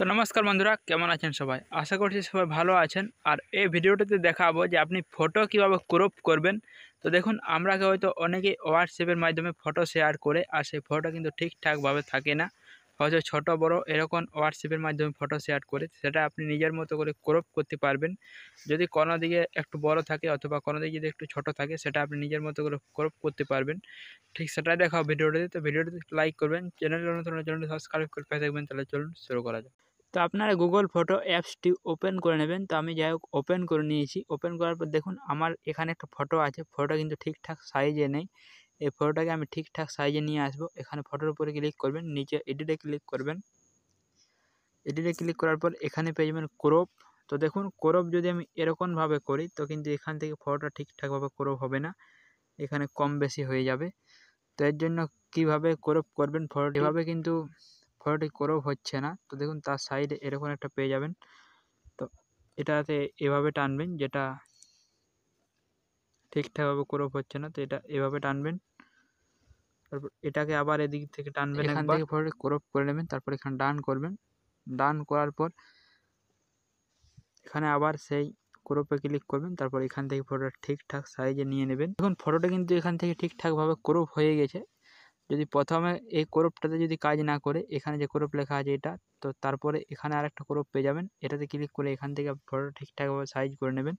তো নমস্কার বন্ধুরা, কেমন আছেন সবাই? আশা করছি সবাই ভালো আছেন। আর এই ভিডিওটিতে দেখাবো যে আপনি ফটো কিভাবে ক্রপ করবেন। তো দেখুন, আমরা হয়তো অনেকেই হোয়াটসঅ্যাপের মাধ্যমে ফটো শেয়ার করে, আর সেই ফটো কিন্তু ঠিকঠাকভাবে থাকে না। হয়তো ছোট বড় এরকম হোয়াটসঅ্যাপের মাধ্যমে ফটো শেয়ার করে সেটা আপনি নিজের মতো করে ক্রপ করতে পারবেন। যদি কোনো দিকে একটু বড় থাকে অথবা কোনো দিকে যদি একটু ছোট থাকে, সেটা আপনি নিজের মতো করে ক্রপ করতে পারবেন। ঠিক সেটাই দেখাও ভিডিওটিতে। তো ভিডিওটিতে লাইক করবেন, চ্যানেলটি সাবস্ক্রাইব করে পাশে থাকবেন। তাহলে চলুন শুরু করা যাক। তো আপনারা গুগল ফটো অ্যাপসটি ওপেন করে নেবেন। তো আমি যাই হোক ওপেন করে নিয়েছি। ওপেন করার পর দেখুন, আমার এখানে একটা ফটো আছে। ফটোটা কিন্তু ঠিকঠাক সাইজে নেই। এই ফটোটাকে আমি ঠিকঠাক সাইজে নিয়ে আসবো। এখানে ফটোর উপরে ক্লিক করবেন, নিচে এডিটে ক্লিক করবেন। এডিটে ক্লিক করার পর এখানে পেয়ে যাবেন ক্রপ। তো দেখুন, ক্রপ যদি আমি এরকমভাবে করি তো কিন্তু এখান থেকে ফটোটা ঠিকঠাকভাবে ক্রপ হবে না, এখানে কম বেশি হয়ে যাবে। তো এর জন্য কীভাবে ক্রপ করবেন ফটোটি, এভাবে কিন্তু ফটোটি ক্রপ হচ্ছে না। তো দেখুন, তার সাইডে এরকম একটা পেয়ে যাবেন। তো এটাতে এভাবে টানবেন, যেটা ঠিকঠাকভাবে ক্রপ হচ্ছে না। তো এটা এভাবে টানবেন, তারপর এটাকে আবার এদিক থেকে টানবেন, এখান থেকে ফটোটি ক্রপ করে নেবেন। তারপর এখানে ডান করবেন। ডান করার পর এখানে আবার সেই ক্রপে ক্লিক করবেন। তারপর এখান থেকে ফটোটা ঠিকঠাক সাইজে নিয়ে নেবেন। দেখুন, ফটোটা কিন্তু এখান থেকে ঠিকঠাকভাবে ক্রপ হয়ে গেছে। যদি প্রথমে এই ক্রপটাতে যদি কাজ না করে, এখানে যে ক্রপ লেখা আছে এটা, তো তারপরে এখানে আরেকটা ক্রপ পেয়ে যাবেন। এটাতে ক্লিক করে এখান থেকে ফটোটা ঠিকঠাকভাবে সাইজ করে নেবেন।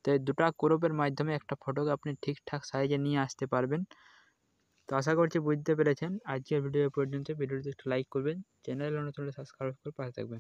তো এই দুটো ক্রপের মাধ্যমে একটা ফটোকে আপনি ঠিকঠাক সাইজে নিয়ে আসতে পারবেন। তো আশা করছি বুঝতে পেরেছেন। আজকের ভিডিও পর্যন্ত। ভিডিওতে একটু লাইক করবেন, চ্যানেল নতুন হলে সাবস্ক্রাইব করে পাশে থাকবেন।